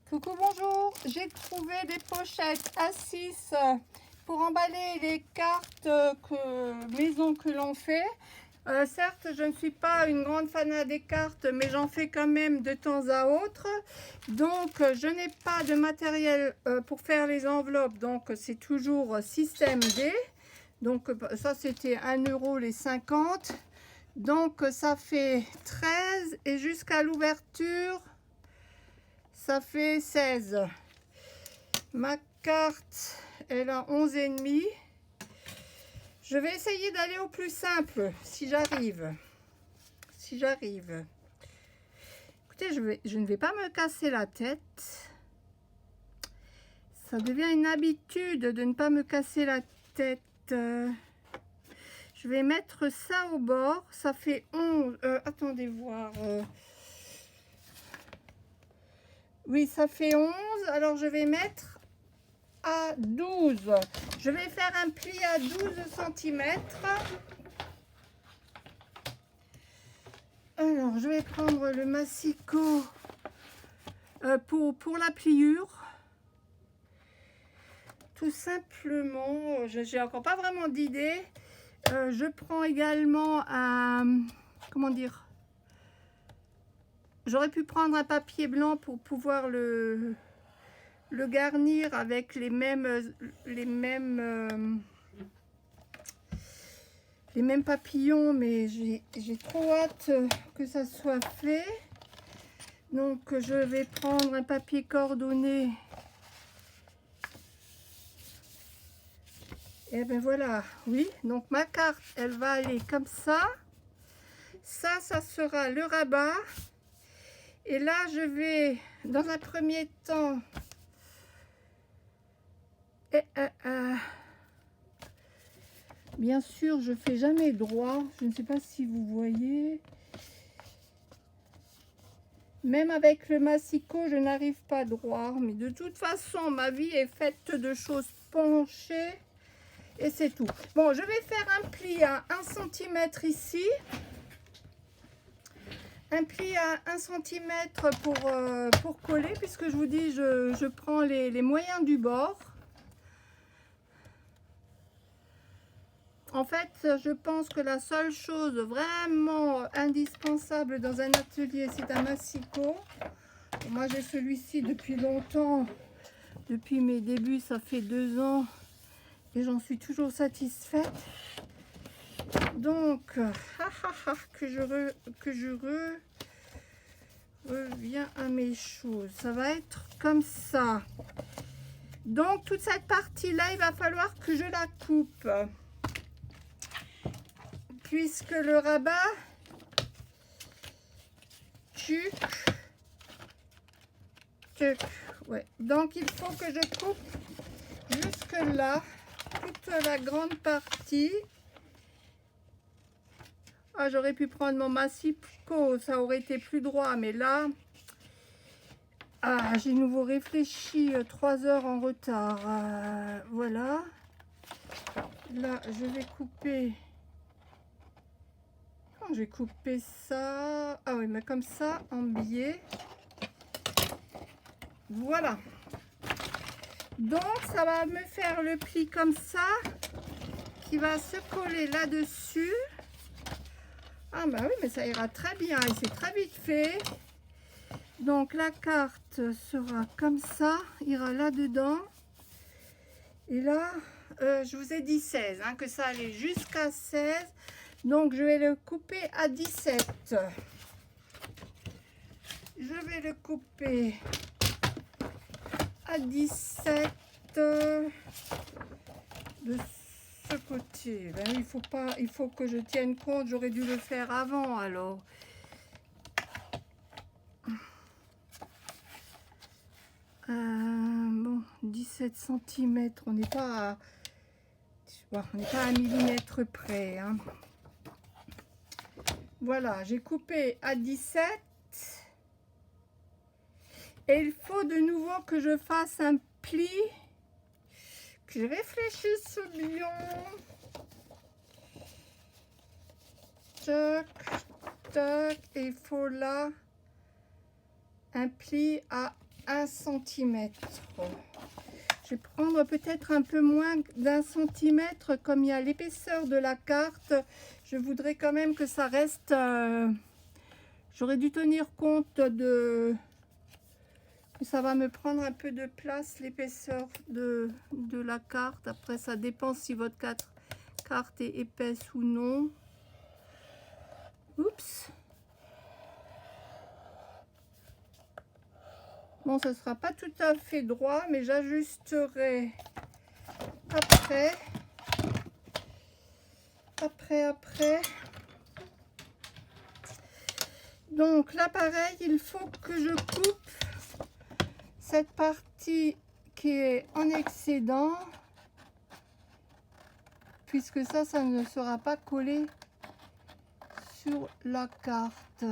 Coucou, bonjour. J'ai trouvé des pochettes à 6 pour emballer les cartes maison que l'on fait. Certes, je ne suis pas une grande fanat des cartes, mais j'en fais quand même de temps à autre. Donc, je n'ai pas de matériel pour faire les enveloppes. Donc, c'est toujours système D. Donc, ça, c'était 1 € les 50. Donc, ça fait 13 et jusqu'à l'ouverture, ça fait 16. Ma carte, elle a 11,5. Je vais essayer d'aller au plus simple, si j'arrive. Si j'arrive. Écoutez, je ne vais pas me casser la tête. Ça devient une habitude de ne pas me casser la tête. Je vais mettre ça au bord. Ça fait 11. Attendez voir. Oui, ça fait 11. Alors, je vais mettre à 12. Je vais faire un pli à 12 cm. Alors, je vais prendre le massicot pour la pliure. Tout simplement, j'ai encore pas vraiment d'idée. Je prends également un, comment dire, j'aurais pu prendre un papier blanc pour pouvoir le garnir avec les mêmes papillons, mais j'ai trop hâte que ça soit fait. Donc je vais prendre un papier coordonné. Et ben voilà, oui, donc ma carte, elle va aller comme ça. Ça sera le rabat. Et là, je vais, dans un premier temps, bien sûr, je fais jamais droit. Je ne sais pas si vous voyez. Même avec le massicot, je n'arrive pas droit. Mais de toute façon, ma vie est faite de choses penchées. Et c'est tout. Bon, je vais faire un pli à 1 cm ici. Un pli à 1 cm pour coller, puisque je vous dis, je prends les moyens du bord. En fait, je pense que la seule chose vraiment indispensable dans un atelier, c'est un massicot. Moi, j'ai celui-ci depuis longtemps. Depuis mes débuts, ça fait 2 ans. Et j'en suis toujours satisfaite. Donc, que je reviens à mes choses. Ça va être comme ça. Donc, toute cette partie-là, il va falloir que je la coupe. Puisque le rabat, ouais. Donc, il faut que je coupe jusque là, toute la grande partie. Ah, j'aurais pu prendre mon massicot, ça aurait été plus droit, mais là, j'ai nouveau réfléchi 3 heures en retard. Voilà. Là, je vais couper. Quand j'ai coupé ça, ah oui, mais comme ça, en biais. Voilà. Donc, ça va me faire le pli comme ça, qui va se coller là-dessus. Ah bah oui, mais ça ira très bien et c'est très vite fait. Donc la carte sera comme ça, ira là-dedans. Et là, je vous ai dit 16, hein, que ça allait jusqu'à 16. Donc je vais le couper à 17. Je vais le couper à 17 de ce côté. Ben, il faut que je tienne compte, j'aurais dû le faire avant alors. Bon, 17 cm, on n'est pas à 1 millimètre près, hein. Voilà, j'ai coupé à 17. Et il faut de nouveau que je fasse un pli, que je réfléchisse bien. Tac, tac, et il faut là un pli à 1 centimètre. Je vais prendre peut-être un peu moins d'1 centimètre, comme il y a l'épaisseur de la carte. Je voudrais quand même que ça reste... j'aurais dû tenir compte de... Ça va me prendre un peu de place, l'épaisseur de la carte. Après, ça dépend si votre carte est épaisse ou non. Oups. Bon, ce ne sera pas tout à fait droit, mais j'ajusterai après. Après. Donc là, pareil, il faut que je coupe cette partie qui est en excédent, puisque ça ne sera pas collé sur la carte.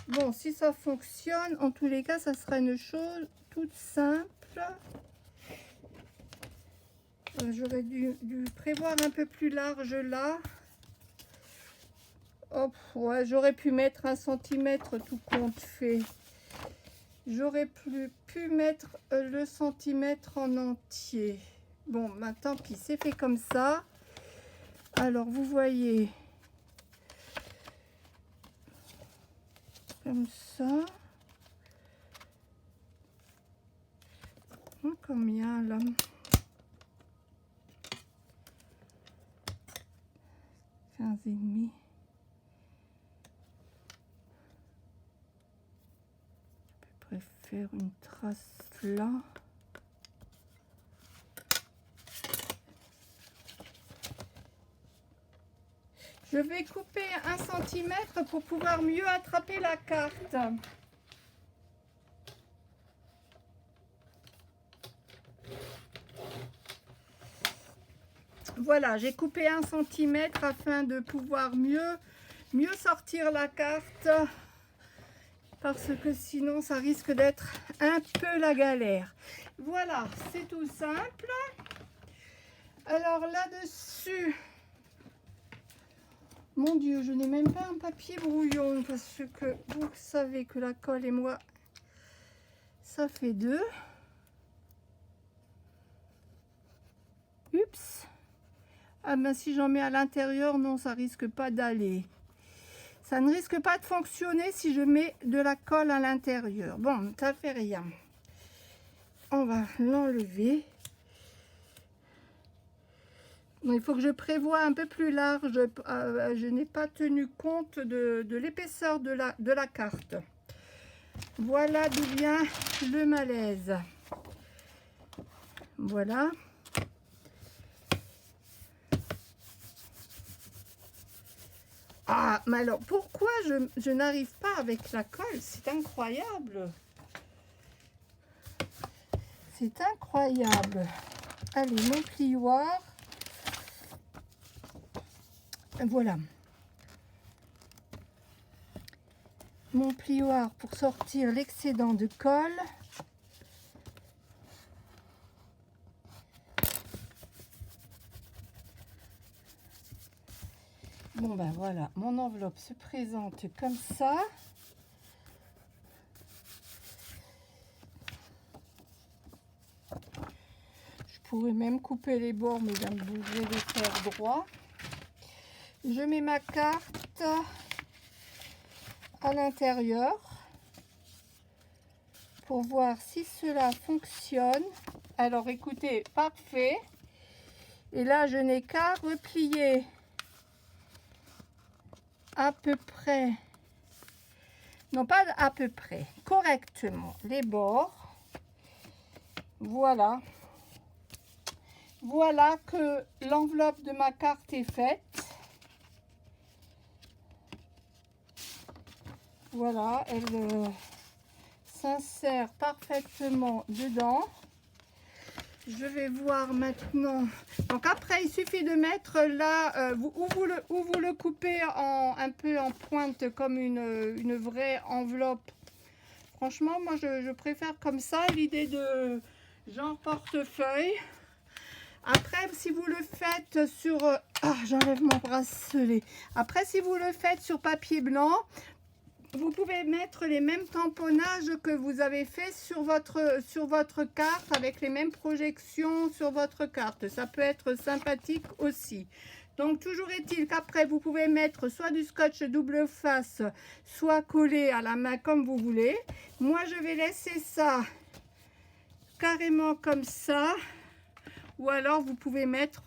Bon, si ça fonctionne, en tous les cas, ça sera une chose toute simple. J'aurais dû prévoir un peu plus large là. Hop, ouais, j'aurais pu mettre 1 centimètre tout compte fait. J'aurais pu mettre le centimètre en entier. Bon, bah, tant pis, c'est fait comme ça. Alors, vous voyez, comme ça. Combien là? 15,5. Je préfère une trace là. Je vais couper 1 centimètre pour pouvoir mieux attraper la carte. Voilà, j'ai coupé 1 centimètre afin de pouvoir mieux sortir la carte, parce que sinon ça risque d'être un peu la galère. Voilà, c'est tout simple. Alors là-dessus, mon Dieu, je n'ai même pas un papier brouillon, parce que vous savez que la colle et moi, ça fait 2. Oups. Ah ben si j'en mets à l'intérieur, non, ça risque pas d'aller. Ça ne risque pas de fonctionner si je mets de la colle à l'intérieur. Bon, ça fait rien. On va l'enlever. Il faut que je prévoie un peu plus large. Je n'ai pas tenu compte de l'épaisseur de la carte. Voilà d'où vient le malaise. Voilà. Ah, mais alors, pourquoi je n'arrive pas avec la colle? C'est incroyable. C'est incroyable. Allez, mon plioir. Voilà. Mon plioir pour sortir l'excédent de colle. Bon ben voilà, mon enveloppe se présente comme ça. Je pourrais même couper les bords, mais je vais bouger de faire droit. Je mets ma carte à l'intérieur pour voir si cela fonctionne. Alors écoutez, parfait. Et là, je n'ai qu'à replier à peu près, non pas à peu près, correctement les bords. Voilà. Voilà que l'enveloppe de ma carte est faite. Voilà, elle s'insère parfaitement dedans. Je vais voir maintenant. Donc après, il suffit de mettre là, où vous le coupez un peu en pointe comme une vraie enveloppe. Franchement, moi, je préfère comme ça, l'idée de genre portefeuille. Après, si vous le faites sur... ah, j'enlève mon bracelet. Après, si vous le faites sur papier blanc, vous pouvez mettre les mêmes tamponnages que vous avez fait sur votre carte, avec les mêmes projections sur votre carte. Ça peut être sympathique aussi. Donc, toujours est-il qu'après, vous pouvez mettre soit du scotch double face, soit collé à la main comme vous voulez. Moi, je vais laisser ça carrément comme ça. Ou alors, vous pouvez mettre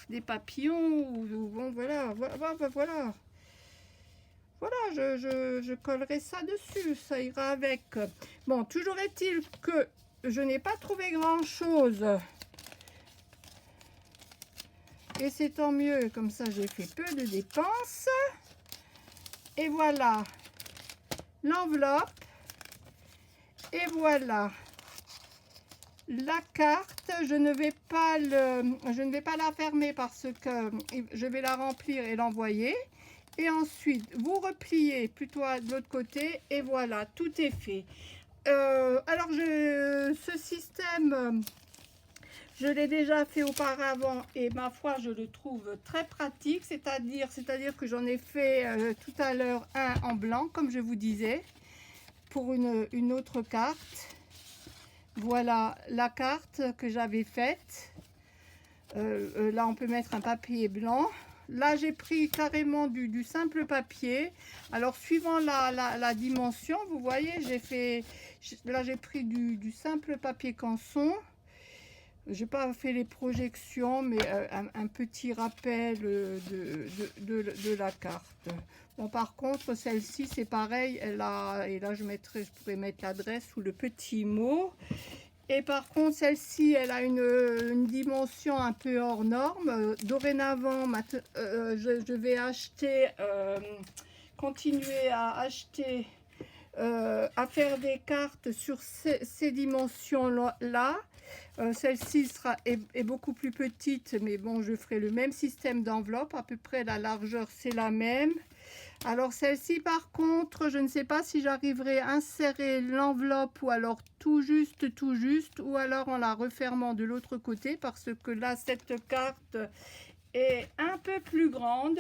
des papillons. Ou bon, voilà. Voilà, je collerai ça dessus. Ça ira avec. Bon, toujours est-il que je n'ai pas trouvé grand-chose. Et c'est tant mieux, comme ça j'ai fait peu de dépenses. Et voilà l'enveloppe. Et voilà la carte. Je ne vais pas la fermer parce que je vais la remplir et l'envoyer. Et ensuite, vous repliez plutôt de l'autre côté. Et voilà, tout est fait. Alors, ce système... je l'ai déjà fait auparavant et ma foi, je le trouve très pratique. C'est-à-dire que j'en ai fait tout à l'heure un en blanc, comme je vous disais, pour une autre carte. Voilà la carte que j'avais faite. Là, on peut mettre un papier blanc. Là, j'ai pris carrément du simple papier. Alors, suivant la dimension, vous voyez, là, j'ai pris du simple papier canson. J'ai pas fait les projections, mais un petit rappel de la carte. Bon, par contre, celle-ci, c'est pareil. Et là, je pourrais mettre l'adresse ou le petit mot. Et par contre, celle-ci, elle a une dimension un peu hors norme. Dorénavant, je vais continuer à acheter, à faire des cartes sur ces dimensions-là. Celle-ci est beaucoup plus petite, mais bon, je ferai le même système d'enveloppe. À peu près la largeur, c'est la même. Alors celle-ci, par contre, je ne sais pas si j'arriverai à insérer l'enveloppe ou alors tout juste, ou alors en la refermant de l'autre côté, parce que là, cette carte est un peu plus grande.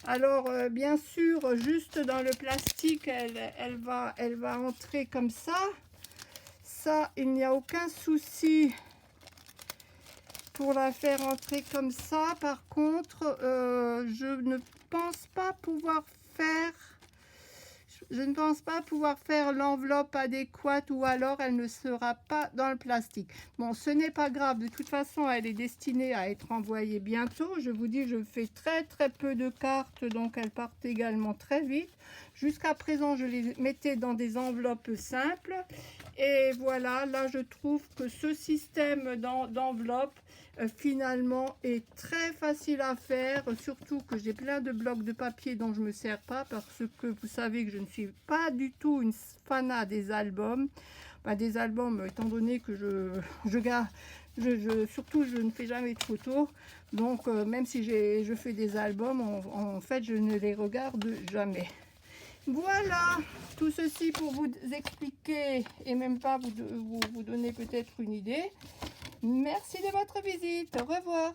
Alors, bien sûr, juste dans le plastique, elle va entrer comme ça. Ça, il n'y a aucun souci pour la faire entrer comme ça. Par contre, je ne pense pas pouvoir faire l'enveloppe adéquate, ou alors elle ne sera pas dans le plastique. Bon, ce n'est pas grave, de toute façon elle est destinée à être envoyée bientôt. Je vous dis, je fais très peu de cartes, donc elles partent également très vite. Jusqu'à présent, je les mettais dans des enveloppes simples. Et voilà, là je trouve que ce système d'enveloppe finalement est très facile à faire, surtout que j'ai plein de blocs de papier dont je ne me sers pas, parce que vous savez que je ne suis pas du tout une fanat des albums. Des albums, étant donné que surtout je ne fais jamais de photos, donc même si je fais des albums, en fait je ne les regarde jamais. Voilà, tout ceci pour vous expliquer et même pas vous donner peut-être une idée. Merci de votre visite. Au revoir.